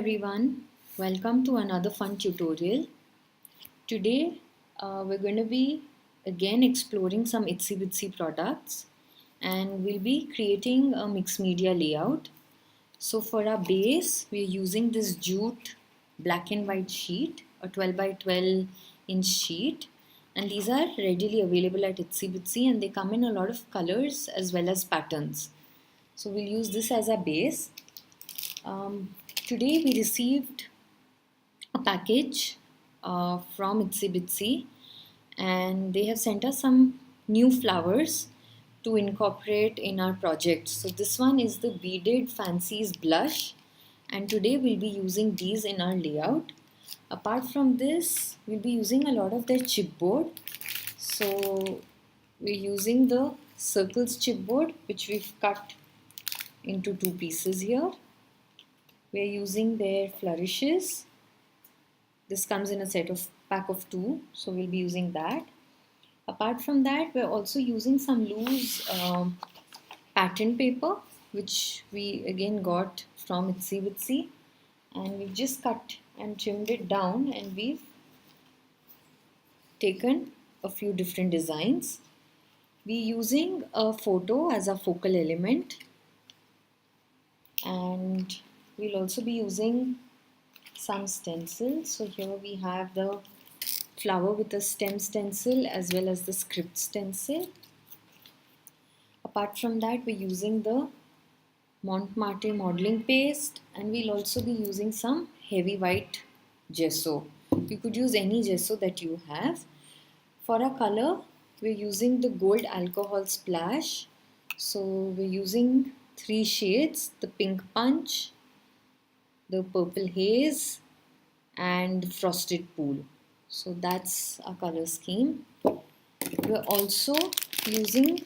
everyone, welcome to another fun tutorial. Today we're going to be again exploring some Itsy Bitsy products and we'll be creating a mixed media layout. So for our base we're using this Jute black and white sheet, a 12 by 12 inch sheet, and these are readily available at Itsy Bitsy and they come in a lot of colors as well as patterns. So we'll use this as our base. Today we received a package from Itsy Bitsy and they have sent us some new flowers to incorporate in our project. So this one is the Beaded Fancies blush and today we'll be using these in our layout. Apart from this, we'll be using a lot of their chipboard. So we're using the circles chipboard which we've cut into two pieces here. We're using their flourishes. This comes in a pack of two, so we'll be using that. Apart from that, we're also using some loose pattern paper, which we again got from Itsy Bitsy, and we've just cut and trimmed it down, and we've taken a few different designs. We're using a photo as a focal element, and we'll also be using some stencils. So here we have the flower with a stem stencil as well as the script stencil. Apart from that, we're using the Mont modeling paste, and we'll also be using some heavy white gesso. You could use any gesso that you have. For our color, we're using the gold alcohol splash. So we're using three shades: the pink punch, the purple haze, and frosted pool. So that's our color scheme. We're also using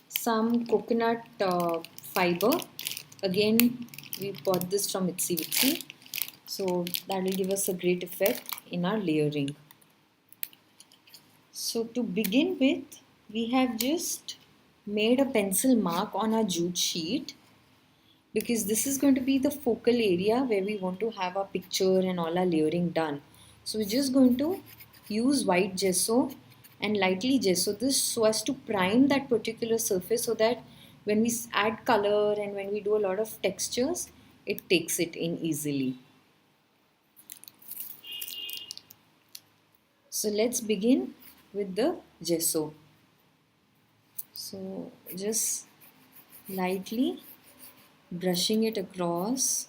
some coconut fiber. Again, we bought this from Itsy Bitsy. So that will give us a great effect in our layering. So to begin with, we have just made a pencil mark on our jute sheet, because this is going to be the focal area where we want to have our picture and all our layering done. So we're just going to use white gesso and lightly gesso this so as to prime that particular surface, so that when we add color and when we do a lot of textures, it takes it in easily. So let's begin with the gesso. So just lightly brushing it across.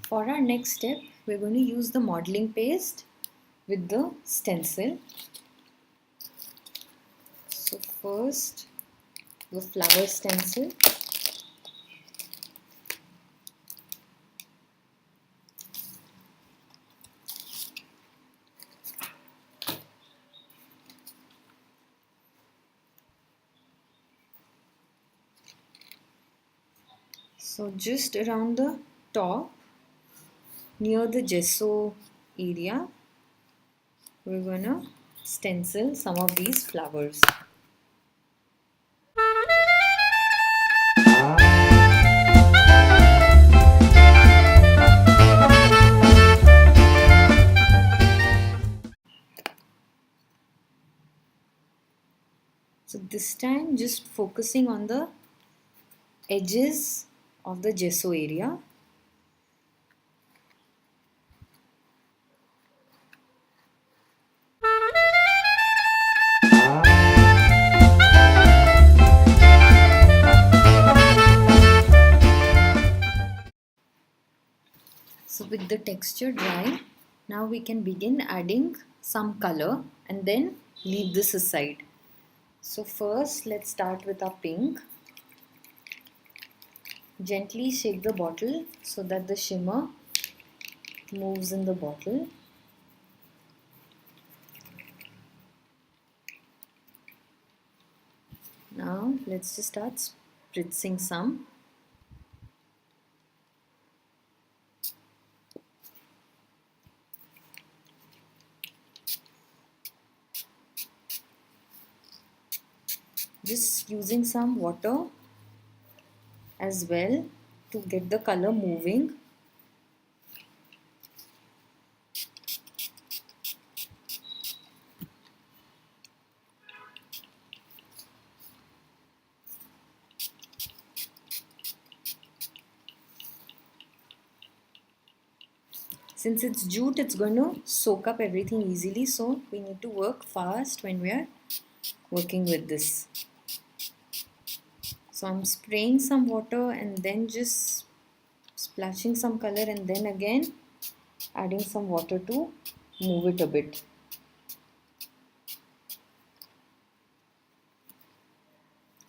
For our next step, we're going to use the modeling paste with the stencil. So first, the flower stencil. So just around the top, near the gesso area, we're going to stencil some of these flowers. So this time just focusing on the edges of the gesso area. So with the texture dry, now we can begin adding some color and then leave this aside. So first let's start with our pink. Gently shake the bottle so that the shimmer moves in the bottle. let's just start spritzing some. Just using some water as well to get the color moving. Since it's jute, it's going to soak up everything easily, so we need to work fast when we are working with this. So I'm spraying some water and then just splashing some color and then again adding some water to move it a bit.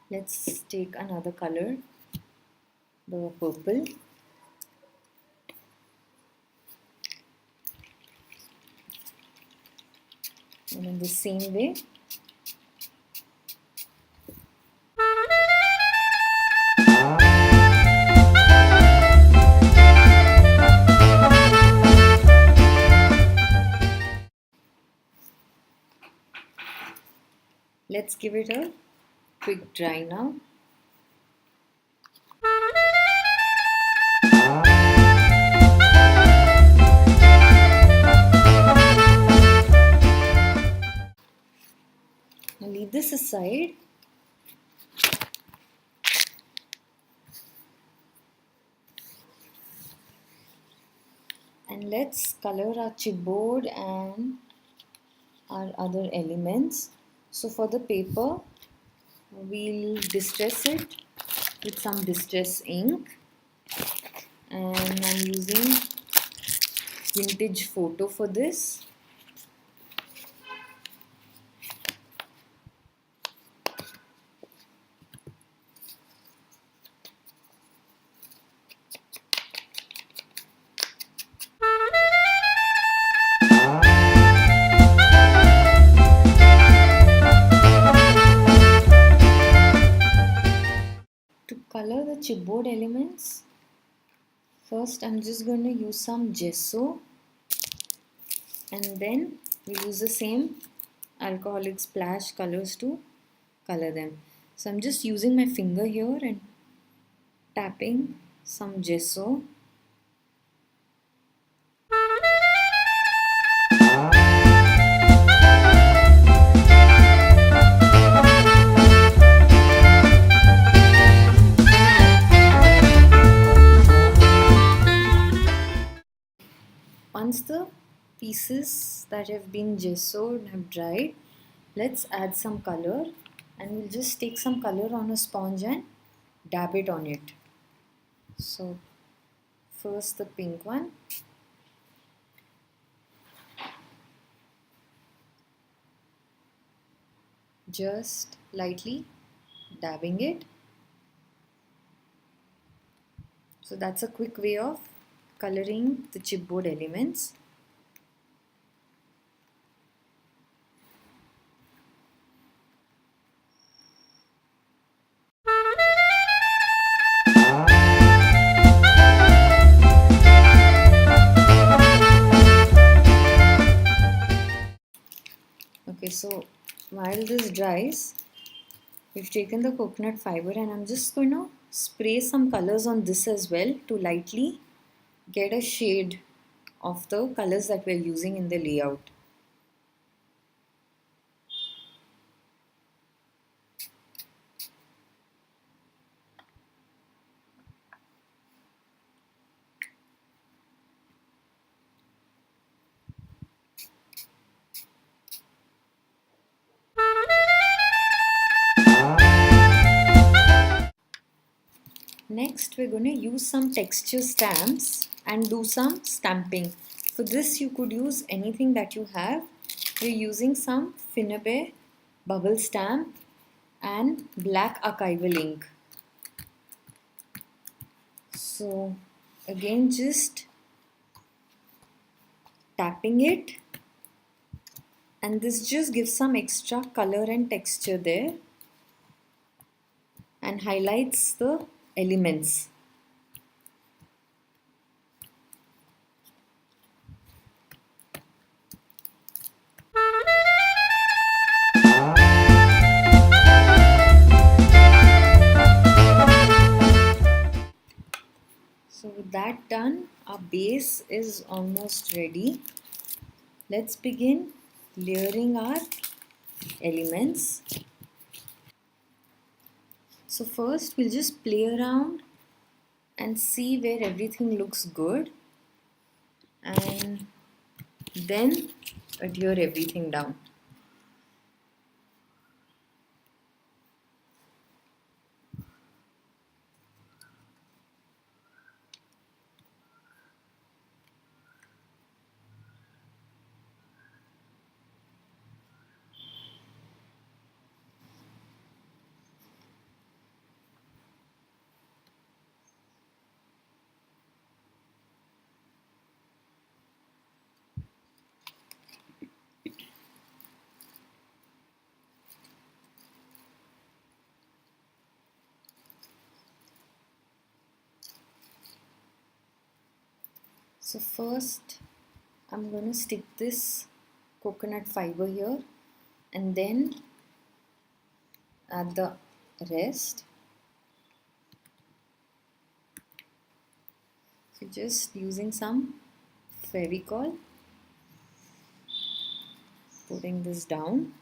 Let's take another color, the purple. And in the same way, let's give it a quick dry now. Now leave this aside. And let's color our chipboard and our other elements. So for the paper, we'll distress it with some distress ink, and I'm using vintage photo for this. To color the chipboard elements, first I'm just going to use some gesso, and then we use the same alcoholic splash colors to color them. So I'm just using my finger here and tapping some gesso. Once the pieces that have been gessoed have dried, let's add some color, and we'll just take some color on a sponge and dab it on it. So first the pink one. Just lightly dabbing it. So that's a quick way of coloring the chipboard elements. Okay, so while this dries, we've taken the coconut fiber, and I'm just going to spray some colors on this as well to lightly get a shade of the colors that we're using in the layout. Next, we're going to use some texture stamps and do some stamping. For this, you could use anything that you have. We're using some Finnabair bubble stamp and black archival ink. So again, just tapping it, and this just gives some extra color and texture there. and highlights the elements. So with that done, our base is almost ready. Let's begin layering our elements. So first we'll just play around and see where everything looks good, and then adhere everything down. So first I'm going to stick this coconut fiber here and then add the rest. So just using some Fevicol, putting this down.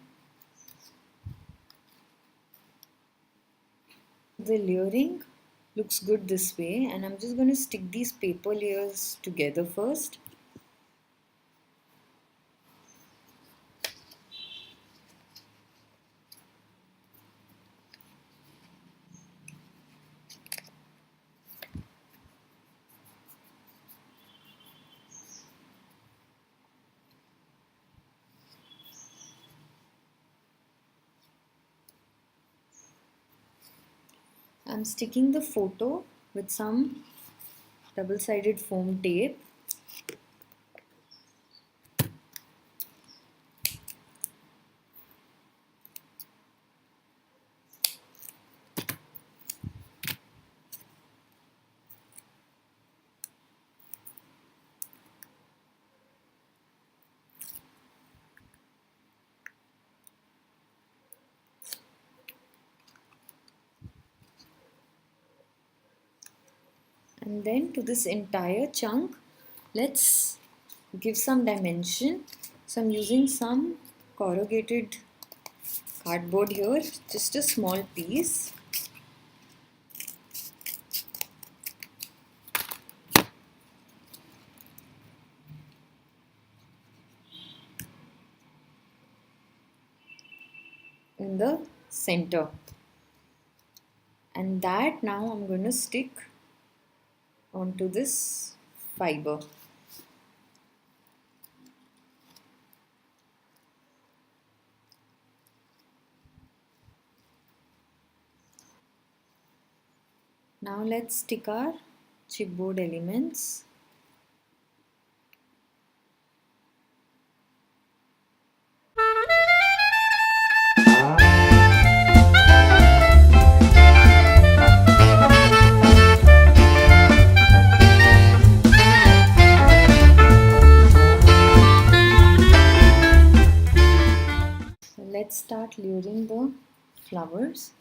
The layering looks good this way, and I'm just going to stick these paper layers together first. I'm sticking the photo with some double-sided foam tape. And then to this entire chunk, let's give some dimension. So I'm using some corrugated cardboard here, just a small piece. In the center. And that now I'm going to stick onto this fiber. Now let's stick our chipboard elements. So let's start layering the flowers.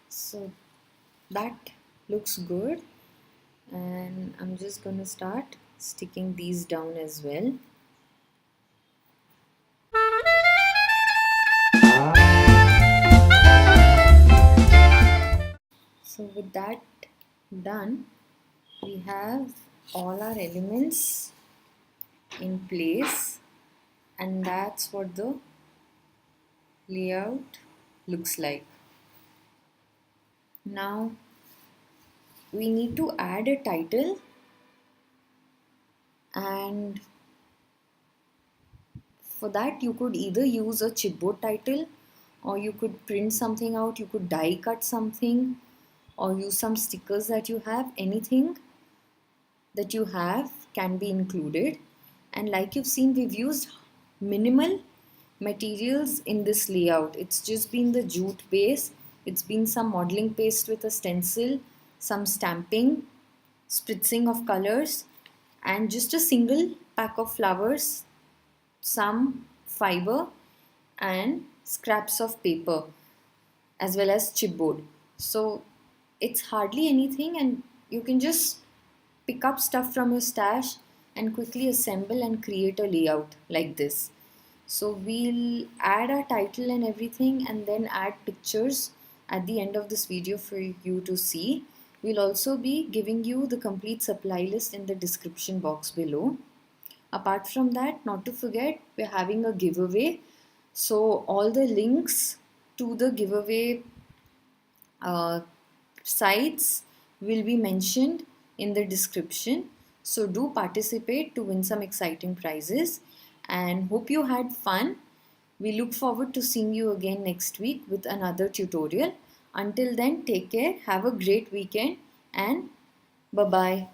So that looks good, and I'm just going to start sticking these down as well. with that done, we have all our elements in place, and that's what the layout looks like. Now we need to add a title, and for that you could either use a chipboard title, or you could print something out, you could die cut something, or use some stickers that you have. Anything that you have can be included. And like you've seen, we've used minimal materials in this layout. It's just been the jute base, it's been some modeling paste with a stencil, some stamping, spritzing of colors, and just a single pack of flowers, some fiber, and scraps of paper, as well as chipboard. So it's hardly anything, and you can just pick up stuff from your stash and quickly assemble and create a layout like this. So we'll add our title and everything, and then add pictures at the end of this video for you to see. We'll also be giving you the complete supply list in the description box below. Apart from that, not to forget, we're having a giveaway. So all the links to the giveaway sites will be mentioned in the description. So do participate to win some exciting prizes, and hope you had fun. We look forward to seeing you again next week with another tutorial. Until then, take care, have a great weekend, and bye-bye.